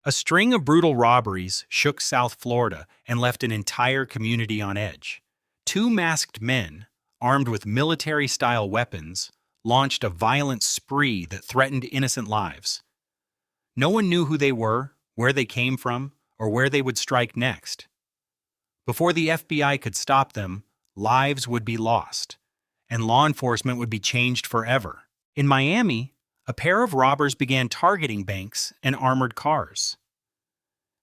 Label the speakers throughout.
Speaker 1: A string of brutal robberies shook South Florida and left an entire community on edge. Two masked men, armed with military-style weapons, launched a violent spree that threatened innocent lives. No one knew who they were, where they came from, or where they would strike next. Before the FBI could stop them, lives would be lost, and law enforcement would be changed forever. In Miami, a pair of robbers began targeting banks and armored cars.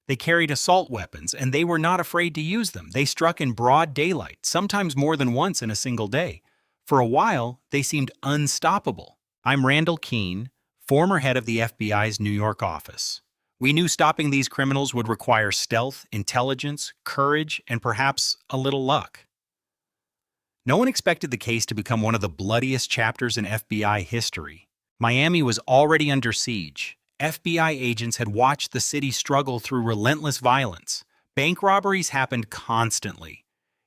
Speaker 1: They carried assault weapons, and they were not afraid to use them. They struck in broad daylight, sometimes more than once in a single day. For a while, they seemed unstoppable. I'm Randall Keene, former head of the FBI's New York office. We knew stopping these criminals would require stealth, intelligence, courage, and perhaps a little luck. No one expected the case to become one of the bloodiest chapters in FBI history. Miami was already under siege. FBI agents had watched the city struggle through relentless violence. Bank robberies happened constantly.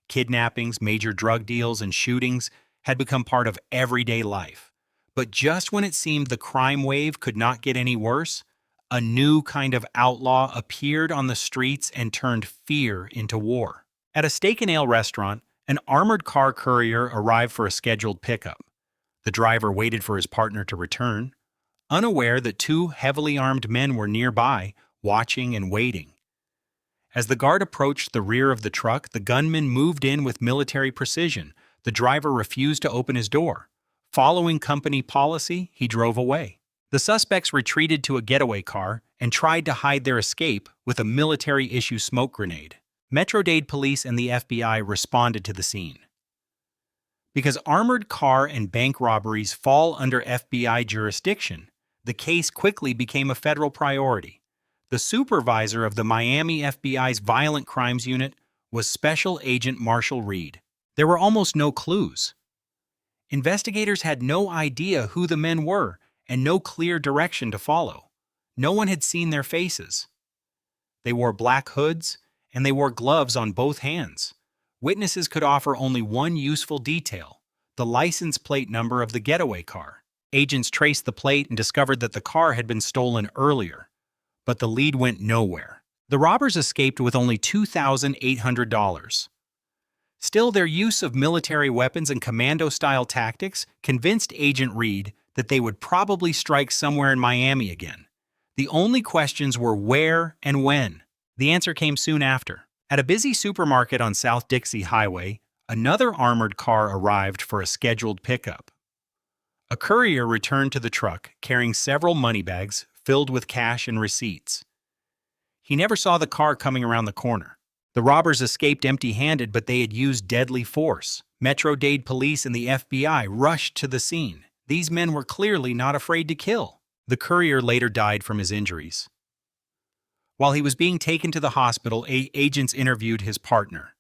Speaker 1: Kidnappings, major drug deals, and shootings had become part of everyday life. But just when it seemed the crime wave could not get any worse, a new kind of outlaw appeared on the streets and turned fear into war. At a steak and ale restaurant, an armored car courier arrived for a scheduled pickup. The driver waited for his partner to return, unaware that two heavily armed men were nearby, watching and waiting. As the guard approached the rear of the truck, the gunman moved in with military precision. The driver refused to open his door. Following company policy, he drove away. The suspects retreated to a getaway car and tried to hide their escape with a military-issue smoke grenade. Metro-Dade police and the FBI responded to the scene. Because armored car and bank robberies fall under FBI jurisdiction, the case quickly became a federal priority. The supervisor of the Miami FBI's Violent Crimes Unit was Special Agent Marshall Reed. There were almost no clues. Investigators had no idea who the men were and no clear direction to follow. No one had seen their faces. They wore black hoods, and they wore gloves on both hands. Witnesses could offer only one useful detail: the license plate number of the getaway car. Agents traced the plate and discovered that the car had been stolen earlier, but the lead went nowhere. The robbers escaped with only $2,800. Still, their use of military weapons and commando-style tactics convinced Agent Reed that they would probably strike somewhere in Miami again. The only questions were where and when. The answer came soon after. At a busy supermarket on South Dixie Highway, another armored car arrived for a scheduled pickup. A courier returned to the truck carrying several money bags filled with cash and receipts. He never saw the car coming around the corner. The robbers escaped empty-handed, but they had used deadly force. Metro-Dade police and the FBI rushed to the scene. These men were clearly not afraid to kill. The courier later died from his injuries. While he was being taken to the hospital, agents interviewed his partner.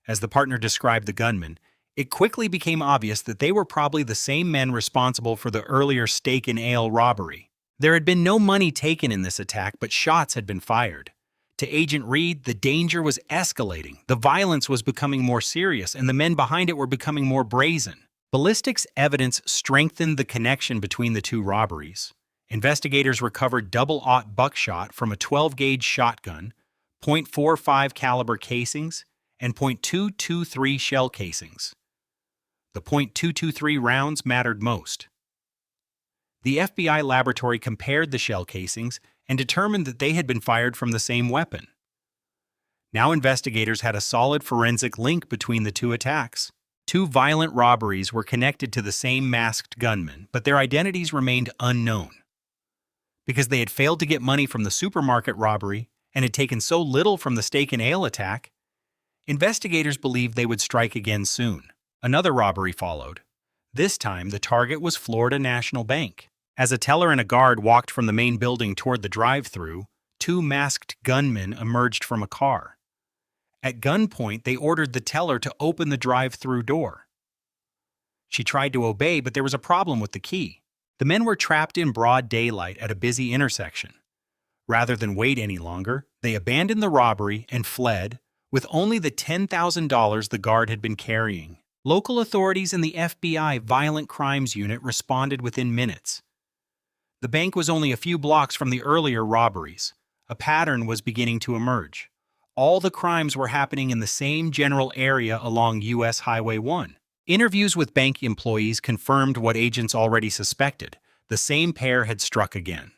Speaker 1: As the partner described the gunman, it quickly became obvious that they were probably the same men responsible for the earlier steak and ale robbery. There had been no money taken in this attack, but shots had been fired. To Agent Reed, the danger was escalating. The violence was becoming more serious, and the men behind it were becoming more brazen. Ballistics evidence strengthened the connection between the two robberies. Investigators recovered double-aught buckshot from a 12-gauge shotgun, .45 caliber casings, and .223 shell casings. The .223 rounds mattered most. The FBI laboratory compared the shell casings and determined that they had been fired from the same weapon. Now investigators had a solid forensic link between the two attacks. Two violent robberies were connected to the same masked gunman, but their identities remained unknown. Because they had failed to get money from the supermarket robbery and had taken so little from the steak and ale attack, investigators believed they would strike again soon. Another robbery followed. This time, the target was Florida National Bank. As a teller and a guard walked from the main building toward the drive-thru, two masked gunmen emerged from a car. At gunpoint, they ordered the teller to open the drive-thru door. She tried to obey, but there was a problem with the key. The men were trapped in broad daylight at a busy intersection. Rather than wait any longer, they abandoned the robbery and fled, with only the $10,000 the guard had been carrying. Local authorities and the FBI Violent Crimes Unit responded within minutes. The bank was only a few blocks from the earlier robberies. a pattern was beginning to emerge. All the crimes were happening in the same general area along U.S. Highway 1. Interviews with bank employees confirmed what agents already suspected. The same pair had struck again.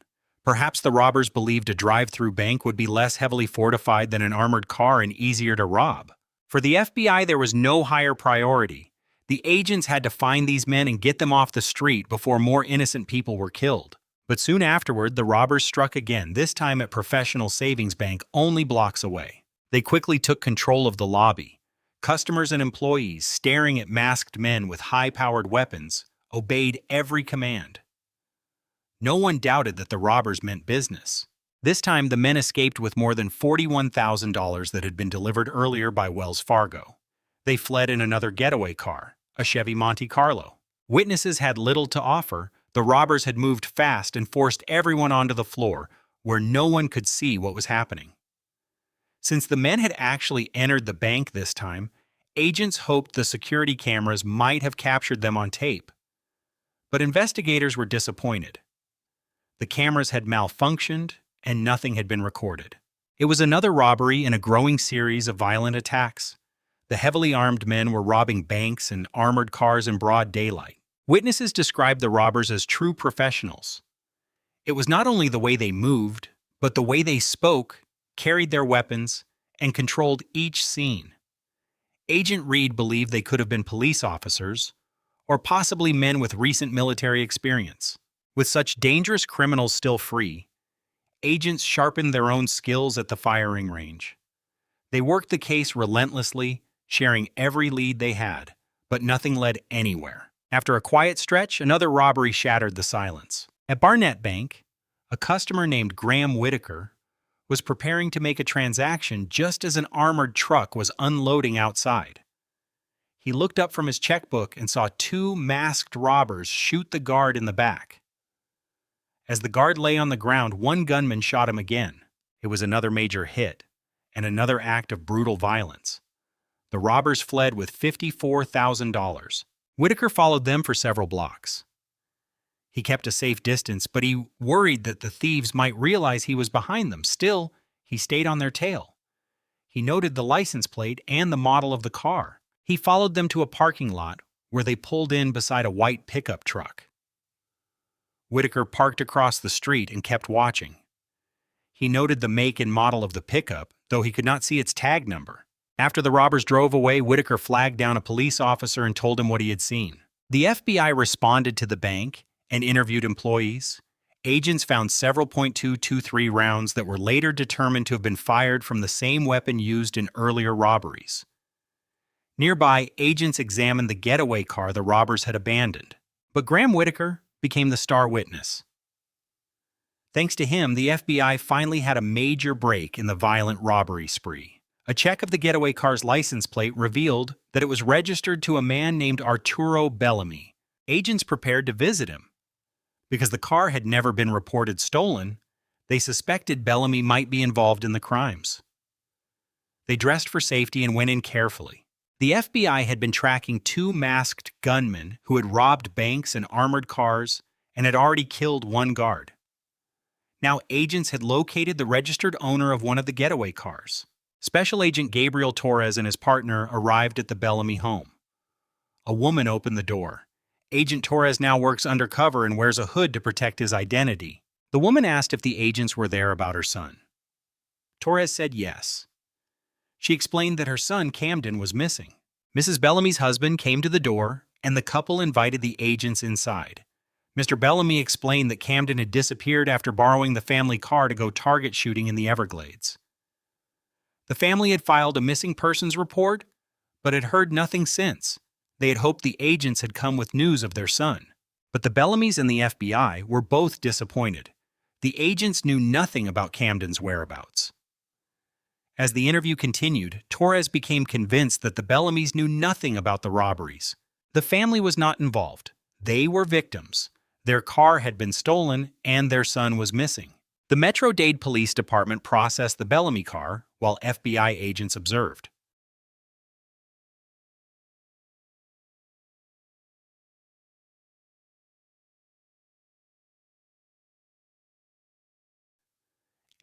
Speaker 1: Perhaps the robbers believed a drive-through bank would be less heavily fortified than an armored car and easier to rob. For the FBI, there was no higher priority. The agents had to find these men and get them off the street before more innocent people were killed. But soon afterward, the robbers struck again, this time at Professional Savings Bank only blocks away. They quickly took control of the lobby. Customers and employees, staring at masked men with high-powered weapons, obeyed every command. No one doubted that the robbers meant business. This time, the men escaped with more than $41,000 that had been delivered earlier by Wells Fargo. They fled in another getaway car, a Chevy Monte Carlo. Witnesses had little to offer. The robbers had moved fast and forced everyone onto the floor, where no one could see what was happening. Since the men had actually entered the bank this time, agents hoped the security cameras might have captured them on tape. But investigators were disappointed. The cameras had malfunctioned, and nothing had been recorded. It was another robbery in a growing series of violent attacks. The heavily armed men were robbing banks and armored cars in broad daylight. Witnesses described the robbers as true professionals. It was not only the way they moved, but the way they spoke, carried their weapons, and controlled each scene. Agent Reed believed they could have been police officers, or possibly men with recent military experience. With such dangerous criminals still free, agents sharpened their own skills at the firing range. They worked the case relentlessly, sharing every lead they had, but nothing led anywhere. After a quiet stretch, another robbery shattered the silence. At Barnett Bank, a customer named Graham Whitaker was preparing to make a transaction just as an armored truck was unloading outside. He looked up from his checkbook and saw two masked robbers shoot the guard in the back. As the guard lay on the ground, one gunman shot him again. It was another major hit, and another act of brutal violence. The robbers fled with $54,000. Whitaker followed them for several blocks. He kept a safe distance, but he worried that the thieves might realize he was behind them. Still, he stayed on their tail. He noted the license plate and the model of the car. He followed them to a parking lot where they pulled in beside a white pickup truck. Whitaker parked across the street and kept watching. He noted the make and model of the pickup, though he could not see its tag number. After the robbers drove away, Whitaker flagged down a police officer and told him what he had seen. The FBI responded to the bank and interviewed employees. Agents found several .223 rounds that were later determined to have been fired from the same weapon used in earlier robberies. Nearby, agents examined the getaway car the robbers had abandoned. But Graham Whitaker became the star witness. Thanks to him, the FBI finally had a major break in the violent robbery spree. A check of the getaway car's license plate revealed that it was registered to a man named Arturo Bellamy. Agents prepared to visit him. Because the car had never been reported stolen, they suspected Bellamy might be involved in the crimes. They dressed for safety and went in carefully. The FBI had been tracking two masked gunmen who had robbed banks and armored cars and had already killed one guard. Now agents had located the registered owner of one of the getaway cars. Special Agent Gabriel Torres and his partner arrived at the Bellamy home. A woman opened the door. Agent Torres now works undercover and wears a hood to protect his identity. The woman asked if the agents were there about her son. Torres said yes. She explained that her son, Camden, was missing. Mrs. Bellamy's husband came to the door, and the couple invited the agents inside. Mr. Bellamy explained that Camden had disappeared after borrowing the family car to go target shooting in the Everglades. The family had filed a missing persons report, but had heard nothing since. They had hoped the agents had come with news of their son. But the Bellamys and the FBI were both disappointed. The agents knew nothing about Camden's whereabouts. As the interview continued, Torres became convinced that the Bellamys knew nothing about the robberies. The family was not involved. They were victims. Their car had been stolen and their son was missing. The Metro-Dade Police Department processed the Bellamy car while FBI agents observed.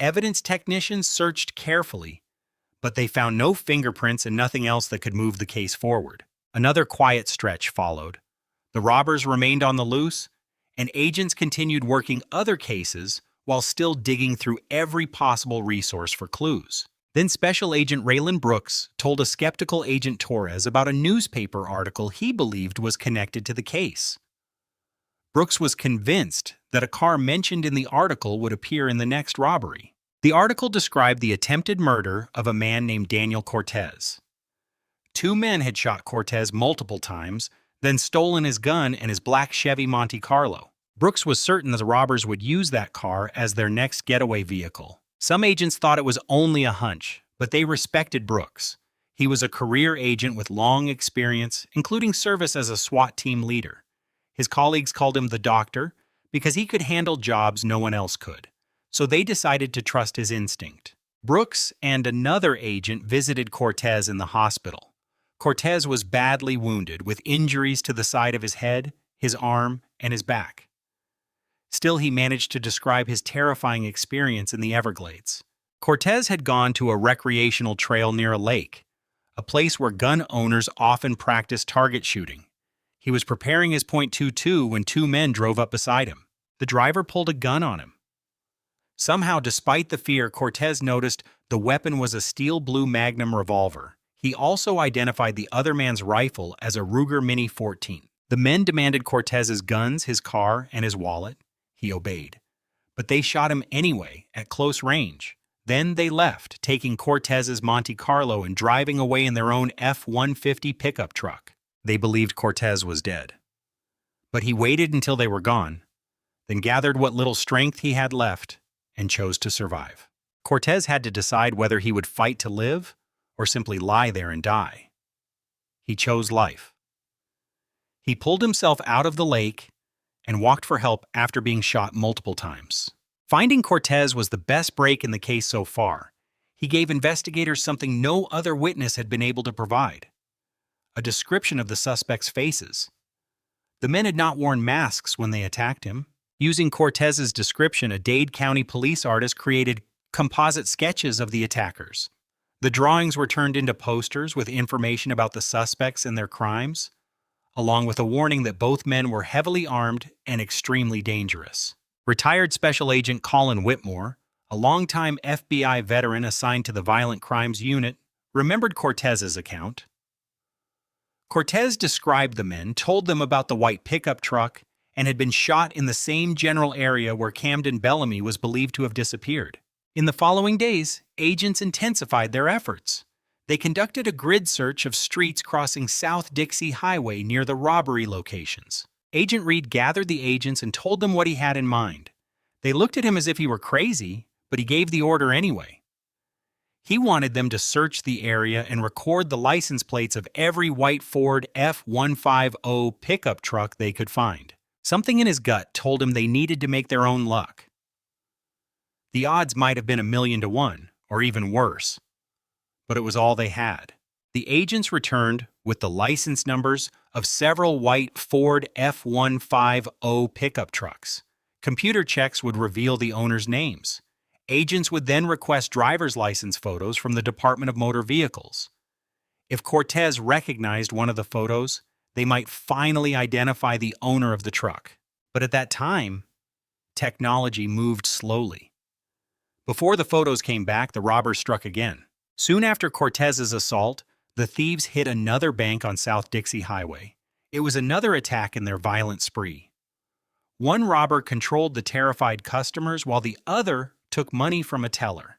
Speaker 1: Evidence technicians searched carefully, but they found no fingerprints and nothing else that could move the case forward. Another quiet stretch followed. The robbers remained on the loose, and agents continued working other cases while still digging through every possible resource for clues. Then Special Agent Raylan Brooks told a skeptical Agent Torres about a newspaper article he believed was connected to the case. Brooks was convinced that a car mentioned in the article would appear in the next robbery. The article described the attempted murder of a man named Daniel Cortez. Two men had shot Cortez multiple times, then stolen his gun and his black Chevy Monte Carlo. Brooks was certain that the robbers would use that car as their next getaway vehicle. Some agents thought it was only a hunch, but they respected Brooks. He was a career agent with long experience, including service as a SWAT team leader. His colleagues called him the doctor because he could handle jobs no one else could, so they decided to trust his instinct. Brooks and another agent visited Cortez in the hospital. Cortez was badly wounded, with injuries to the side of his head, his arm, and his back. Still, he managed to describe his terrifying experience in the Everglades. Cortez had gone to a recreational trail near a lake, a place where gun owners often practice target shooting. He was preparing his .22 when two men drove up beside him. The driver pulled a gun on him. Somehow, despite the fear, Cortez noticed the weapon was a steel blue Magnum revolver. He also identified the other man's rifle as a Ruger Mini 14. The men demanded Cortez's guns, his car, and his wallet. He obeyed. But they shot him anyway, at close range. Then they left, taking Cortez's Monte Carlo and driving away in their own F-150 pickup truck. They believed Cortez was dead. But he waited until they were gone, then gathered what little strength he had left and chose to survive. Cortez had to decide whether he would fight to live or simply lie there and die. He chose life. He pulled himself out of the lake and walked for help after being shot multiple times. Finding Cortez was the best break in the case so far. He gave investigators something no other witness had been able to provide: a description of the suspects' faces. The men had not worn masks when they attacked him. Using Cortez's description, a Dade County police artist created composite sketches of the attackers. The drawings were turned into posters with information about the suspects and their crimes, along with a warning that both men were heavily armed and extremely dangerous. Retired Special Agent Colin Whitmore, a longtime FBI veteran assigned to the Violent Crimes Unit, remembered Cortez's account. Cortez described the men, told them about the white pickup truck, and had been shot in the same general area where Camden Bellamy was believed to have disappeared. In the following days, agents intensified their efforts. They conducted a grid search of streets crossing South Dixie Highway near the robbery locations. Agent Reed gathered the agents and told them what he had in mind. They looked at him as if he were crazy, but he gave the order anyway. He wanted them to search the area and record the license plates of every white Ford F-150 pickup truck they could find. Something in his gut told him they needed to make their own luck. The odds might have been 1,000,000 to 1, or even worse, but it was all they had. The agents returned with the license numbers of several white Ford F-150 pickup trucks. Computer checks would reveal the owners' names. Agents would then request driver's license photos from the Department of Motor Vehicles. If Cortez recognized one of the photos, they might finally identify the owner of the truck. But at that time, technology moved slowly. Before the photos came back, the robbers struck again. Soon after Cortez's assault, the thieves hit another bank on South Dixie Highway. It was another attack in their violent spree. One robber controlled the terrified customers while the other took money from a teller.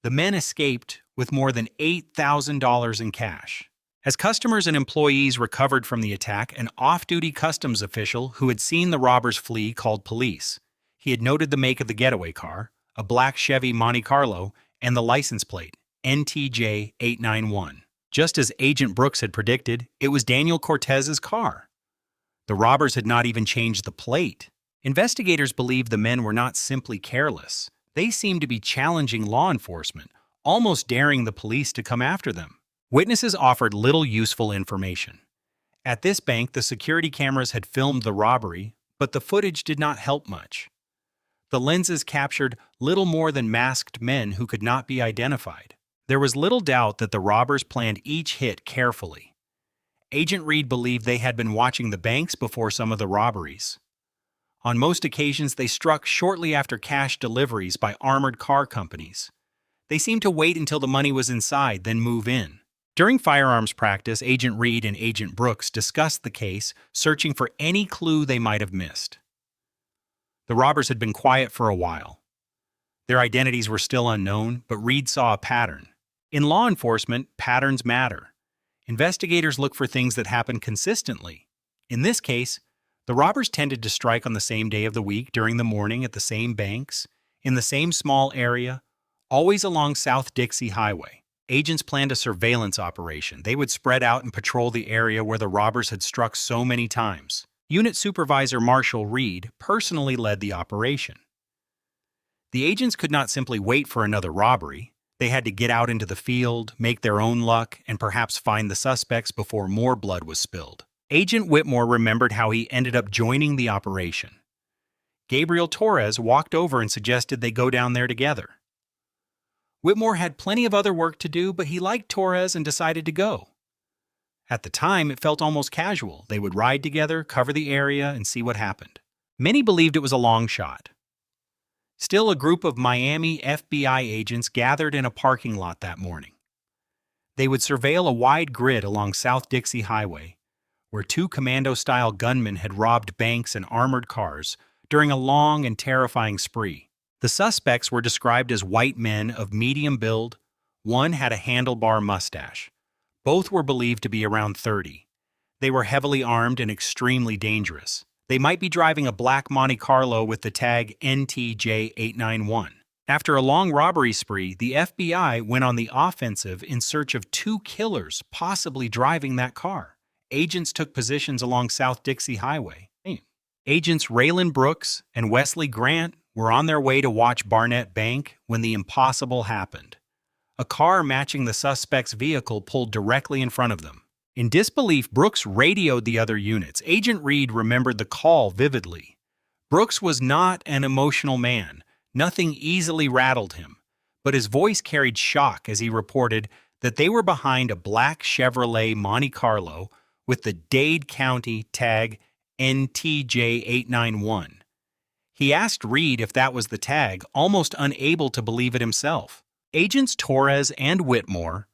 Speaker 1: The men escaped with more than $8,000 in cash. As customers and employees recovered from the attack, an off-duty customs official who had seen the robbers flee called police. He had noted the make of the getaway car, a black Chevy Monte Carlo, and the license plate, NTJ 891. Just as Agent Brooks had predicted, it was Daniel Cortez's car. The robbers had not even changed the plate. Investigators believed the men were not simply careless. They seemed to be challenging law enforcement, almost daring the police to come after them. Witnesses offered little useful information. At this bank, the security cameras had filmed the robbery, but the footage did not help much. The lenses captured little more than masked men who could not be identified. There was little doubt that the robbers planned each hit carefully. Agent Reed believed they had been watching the banks before some of the robberies. On most occasions, they struck shortly after cash deliveries by armored car companies. They seemed to wait until the money was inside, then move in. During firearms practice, Agent Reed and Agent Brooks discussed the case, searching for any clue they might have missed. The robbers had been quiet for a while. Their identities were still unknown, but Reed saw a pattern. In law enforcement, patterns matter. Investigators look for things that happen consistently. In this case, the robbers tended to strike on the same day of the week during the morning at the same banks, in the same small area, always along South Dixie Highway. Agents planned a surveillance operation. They would spread out and patrol the area where the robbers had struck so many times. Unit Supervisor Marshall Reed personally led the operation. The agents could not simply wait for another robbery. They had to get out into the field, make their own luck, and perhaps find the suspects before more blood was spilled. Agent Whitmore remembered how he ended up joining the operation. Gabriel Torres walked over and suggested they go down there together. Whitmore had plenty of other work to do, but he liked Torres and decided to go. At the time, it felt almost casual. They would ride together, cover the area, and see what happened. Many believed it was a long shot. Still, a group of Miami FBI agents gathered in a parking lot that morning. They would surveil a wide grid along South Dixie Highway, where two commando-style gunmen had robbed banks and armored cars during a long and terrifying spree. The suspects were described as white men of medium build. One had a handlebar mustache. Both were believed to be around 30. They were heavily armed and extremely dangerous. They might be driving a black Monte Carlo with the tag NTJ891. After a long robbery spree, the FBI went on the offensive in search of two killers possibly driving that car. Agents took positions along South Dixie Highway. Agents Raylan Brooks and Wesley Grant were on their way to watch Barnett Bank when the impossible happened. A car matching the suspect's vehicle pulled directly in front of them. In disbelief, Brooks radioed the other units. Agent Reed remembered the call vividly. Brooks was not an emotional man. Nothing easily rattled him, but his voice carried shock as he reported that they were behind a black Chevrolet Monte Carlo with the Dade County tag NTJ891. He asked Reed if that was the tag, almost unable to believe it himself. Agents Torres and Whitmore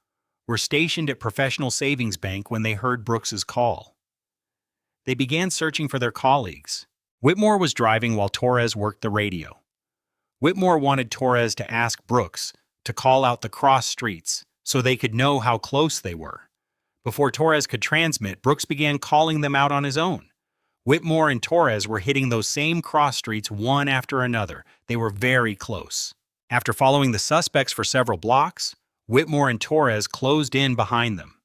Speaker 1: were stationed at Professional Savings Bank when they heard Brooks's call. They began searching for their colleagues. Whitmore was driving while Torres worked the radio. Whitmore wanted Torres to ask Brooks to call out the cross streets so they could know how close they were. Before Torres could transmit, Brooks began calling them out on his own. Whitmore and Torres were hitting those same cross streets one after another. They were very close. After following the suspects for several blocks, Whitmore and Torres closed in behind them.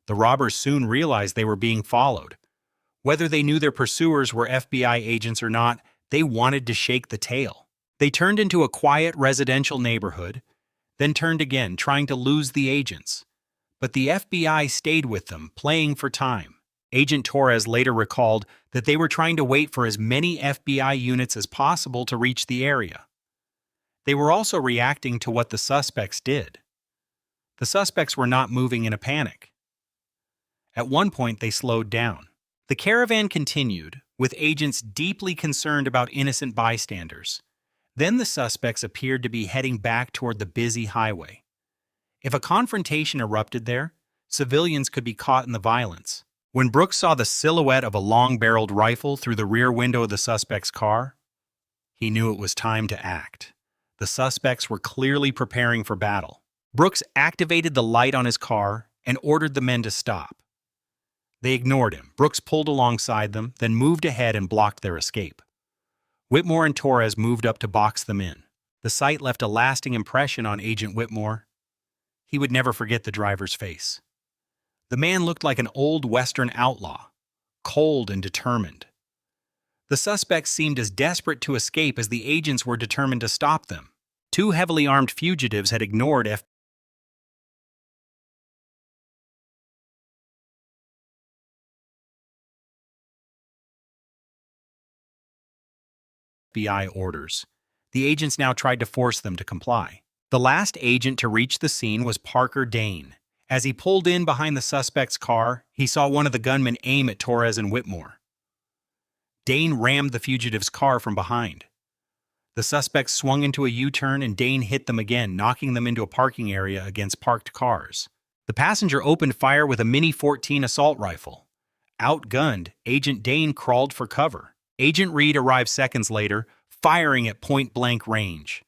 Speaker 1: The robbers soon realized they were being followed. Whether they knew their pursuers were FBI agents or not, they wanted to shake the tail. They turned into a quiet residential neighborhood, then turned again, trying to lose the agents. But the FBI stayed with them, playing for time. Agent Torres later recalled that they were trying to wait for as many FBI units as possible to reach the area. They were also reacting to what the suspects did. The suspects were not moving in a panic. At one point, they slowed down. The caravan continued, with agents deeply concerned about innocent bystanders. Then the suspects appeared to be heading back toward the busy highway. If a confrontation erupted there, civilians could be caught in the violence. When Brooks saw the silhouette of a long-barreled rifle through the rear window of the suspect's car, he knew it was time to act. The suspects were clearly preparing for battle. Brooks activated the light on his car and ordered the men to stop. They ignored him. Brooks pulled alongside them, then moved ahead and blocked their escape. Whitmore and Torres moved up to box them in. The sight left a lasting impression on Agent Whitmore. He would never forget the driver's face. The man looked like an old Western outlaw, cold and determined. The suspects seemed as desperate to escape as the agents were determined to stop them. Two heavily armed fugitives had ignored FBI orders. The agents now tried to force them to comply. The last agent to reach the scene was Parker Dane. As he pulled in behind the suspect's car, he saw one of the gunmen aim at Torres and Whitmore. Dane rammed the fugitive's car from behind. The suspects swung into a U-turn and Dane hit them again, knocking them into a parking area against parked cars. The passenger opened fire with a Mini-14 assault rifle. Outgunned, Agent Dane crawled for cover. Agent Reed arrived seconds later, firing at point-blank range.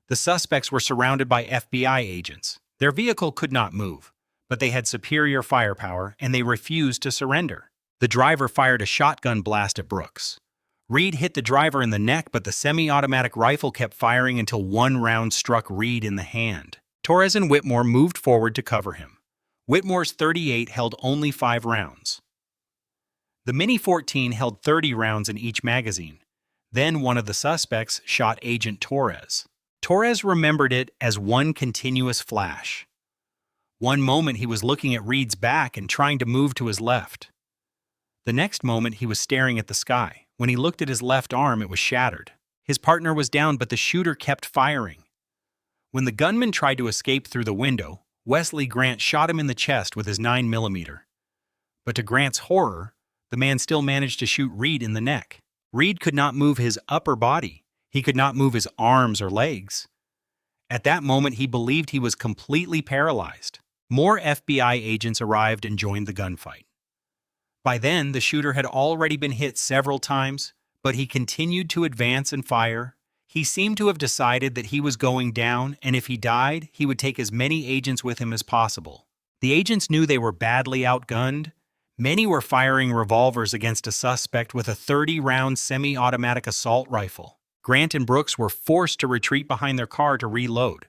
Speaker 1: The suspects were surrounded by FBI agents. Their vehicle could not move, but they had superior firepower and they refused to surrender. The driver fired a shotgun blast at Brooks. Reed hit the driver in the neck, but the semi-automatic rifle kept firing until one round struck Reed in the hand. Torres and Whitmore moved forward to cover him. Whitmore's .38 held only 5 rounds. The Mini-14 held 30 rounds in each magazine. Then one of the suspects shot Agent Torres. Torres remembered it as one continuous flash. One moment he was looking at Reed's back and trying to move to his left. The next moment he was staring at the sky. When he looked at his left arm, it was shattered. His partner was down, but the shooter kept firing. When the gunman tried to escape through the window, Wesley Grant shot him in the chest with his 9mm. But to Grant's horror, the man still managed to shoot Reed in the neck. Reed could not move his upper body. He could not move his arms or legs. At that moment, he believed he was completely paralyzed. More FBI agents arrived and joined the gunfight. By then, the shooter had already been hit several times, but he continued to advance and fire. He seemed to have decided that he was going down, and if he died, he would take as many agents with him as possible. The agents knew they were badly outgunned. Many were firing revolvers against a suspect with a 30-round semi-automatic assault rifle. Grant and Brooks were forced to retreat behind their car to reload.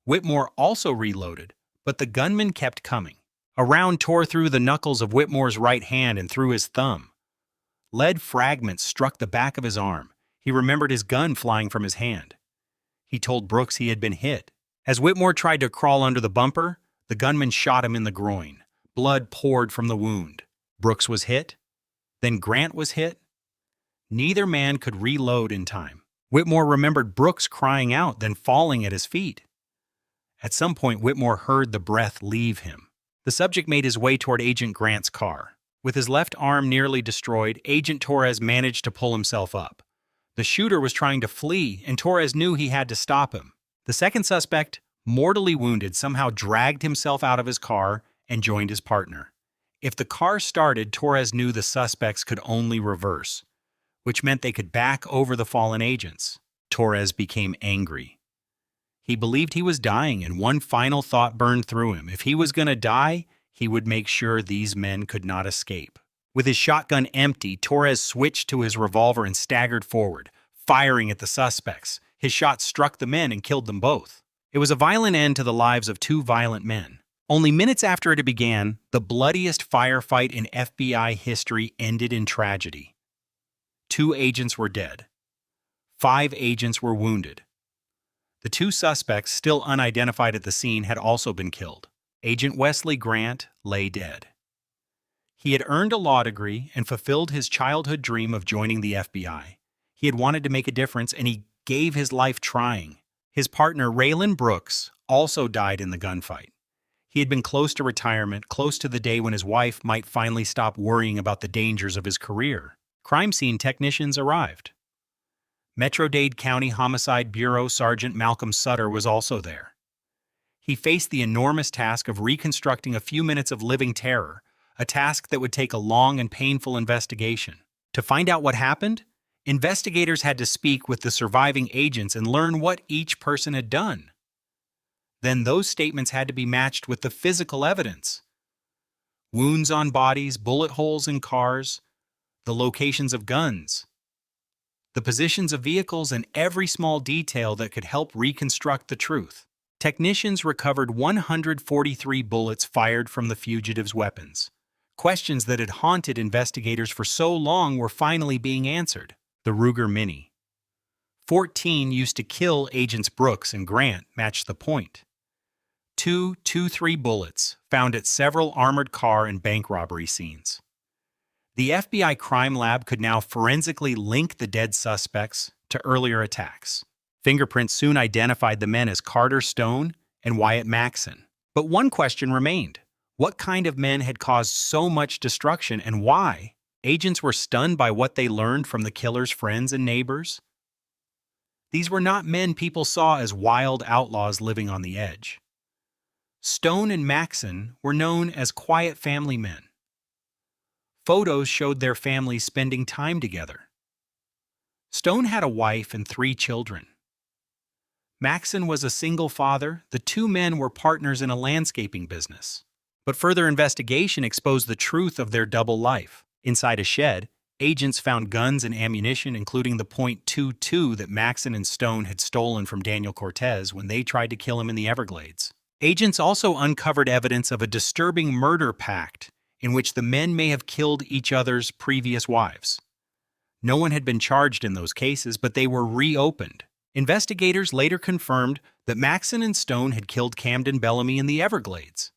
Speaker 1: Whitmore also reloaded, but the gunman kept coming. A round tore through the knuckles of Whitmore's right hand and through his thumb. Lead fragments struck the back of his arm. He remembered his gun flying from his hand. He told Brooks he had been hit. As Whitmore tried to crawl under the bumper, the gunman shot him in the groin. Blood poured from the wound. Brooks was hit. Then Grant was hit. Neither man could reload in time. Whitmore remembered Brooks crying out, then falling at his feet. At some point, Whitmore heard the breath leave him. The subject made his way toward Agent Grant's car. With his left arm nearly destroyed, Agent Torres managed to pull himself up. The shooter was trying to flee, and Torres knew he had to stop him. The second suspect, mortally wounded, somehow dragged himself out of his car and joined his partner. If the car started, Torres knew the suspects could only reverse, which meant they could back over the fallen agents. Torres became angry. He believed he was dying, and one final thought burned through him. If he was going to die, he would make sure these men could not escape. With his shotgun empty, Torres switched to his revolver and staggered forward, firing at the suspects. His shot struck the men and killed them both. It was a violent end to the lives of 2 violent men. Only minutes after it began, the bloodiest firefight in FBI history ended in tragedy. 2 agents were dead. 5 agents were wounded. The 2 suspects, still unidentified at the scene, had also been killed. Agent Wesley Grant lay dead. He had earned a law degree and fulfilled his childhood dream of joining the FBI. He had wanted to make a difference, and he gave his life trying. His partner, Raylan Brooks, also died in the gunfight. He had been close to retirement, close to the day when his wife might finally stop worrying about the dangers of his career. Crime scene technicians arrived. Metro-Dade County Homicide Bureau Sergeant Malcolm Sutter was also there. He faced the enormous task of reconstructing a few minutes of living terror, a task that would take a long and painful investigation. To find out what happened, investigators had to speak with the surviving agents and learn what each person had done. Then those statements had to be matched with the physical evidence. Wounds on bodies, bullet holes in cars, the locations of guns, the positions of vehicles, and every small detail that could help reconstruct the truth. Technicians recovered 143 bullets fired from the fugitives' weapons. Questions that had haunted investigators for so long were finally being answered. The Ruger Mini. 14 used to kill Agents Brooks and Grant matched the point. 2 .23 bullets found at several armored car and bank robbery scenes. The FBI crime lab could now forensically link the dead suspects to earlier attacks. Fingerprints soon identified the men as Carter Stone and Wyatt Maxson. But one question remained. What kind of men had caused so much destruction and why? Agents were stunned by what they learned from the killer's friends and neighbors. These were not men people saw as wild outlaws living on the edge. Stone and Maxson were known as quiet family men. Photos showed their families spending time together. Stone had a wife and 3 children. Maxson was a single father. The 2 men were partners in a landscaping business. But further investigation exposed the truth of their double life. Inside a shed, agents found guns and ammunition, including the .22 that Maxson and Stone had stolen from Daniel Cortez when they tried to kill him in the Everglades. Agents also uncovered evidence of a disturbing murder pact in which the men may have killed each other's previous wives. No one had been charged in those cases, but they were reopened. Investigators later confirmed that Maxson and Stone had killed Camden Bellamy in the Everglades.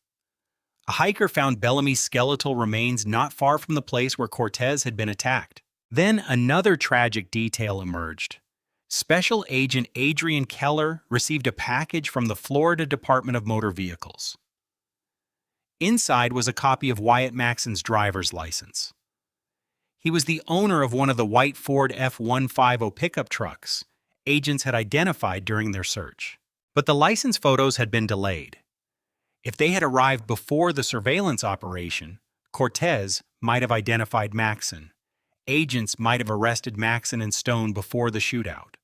Speaker 1: A hiker found Bellamy's skeletal remains not far from the place where Cortez had been attacked. Then another tragic detail emerged. Special Agent Adrian Keller received a package from the Florida Department of Motor Vehicles. Inside was a copy of Wyatt Maxson's driver's license. He was the owner of one of the white Ford F-150 pickup trucks agents had identified during their search. But the license photos had been delayed. If they had arrived before the surveillance operation, Cortez might have identified Maxson. Agents might have arrested Maxson and Stone before the shootout.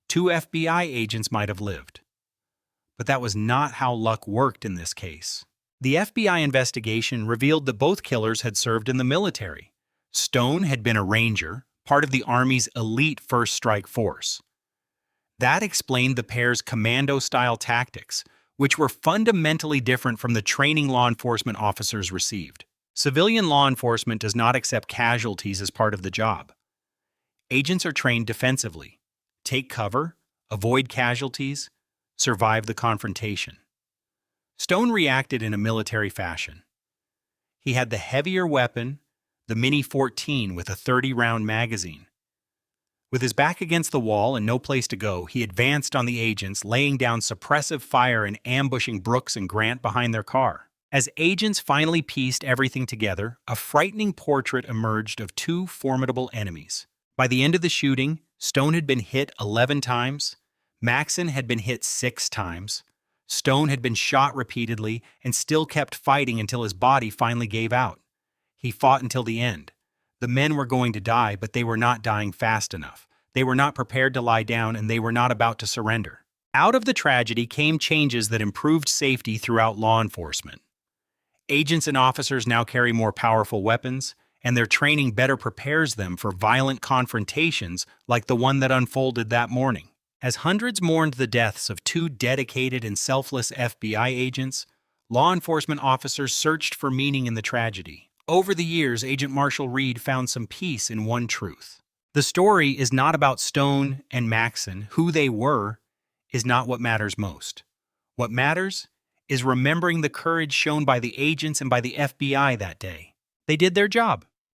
Speaker 1: 2 FBI agents might have lived. But that was not how luck worked in this case. The FBI investigation revealed that both killers had served in the military. Stone had been a Ranger, part of the Army's elite First Strike Force. That explained the pair's commando-style tactics, which were fundamentally different from the training law enforcement officers received. Civilian law enforcement does not accept casualties as part of the job. Agents are trained defensively. Take cover, avoid casualties, survive the confrontation. Stone reacted in a military fashion. He had the heavier weapon, the Mini-14 with a 30-round magazine. With his back against the wall and no place to go, he advanced on the agents, laying down suppressive fire and ambushing Brooks and Grant behind their car. As agents finally pieced everything together, a frightening portrait emerged of 2 formidable enemies. By the end of the shooting, Stone had been hit 11 times, Maxson had been hit 6 times, Stone had been shot repeatedly and still kept fighting until his body finally gave out. He fought until the end. The men were going to die, but they were not dying fast enough. They were not prepared to lie down, and they were not about to surrender. Out of the tragedy came changes that improved safety throughout law enforcement. Agents and officers now carry more powerful weapons, and their training better prepares them for violent confrontations like the one that unfolded that morning. As hundreds mourned the deaths of 2 dedicated and selfless FBI agents, law enforcement officers searched for meaning in the tragedy. Over the years, Agent Marshall Reed found some peace in one truth. The story is not about Stone and Maxson. Who they were is not what matters most. What matters is remembering the courage shown by the agents and by the FBI that day. They did their job.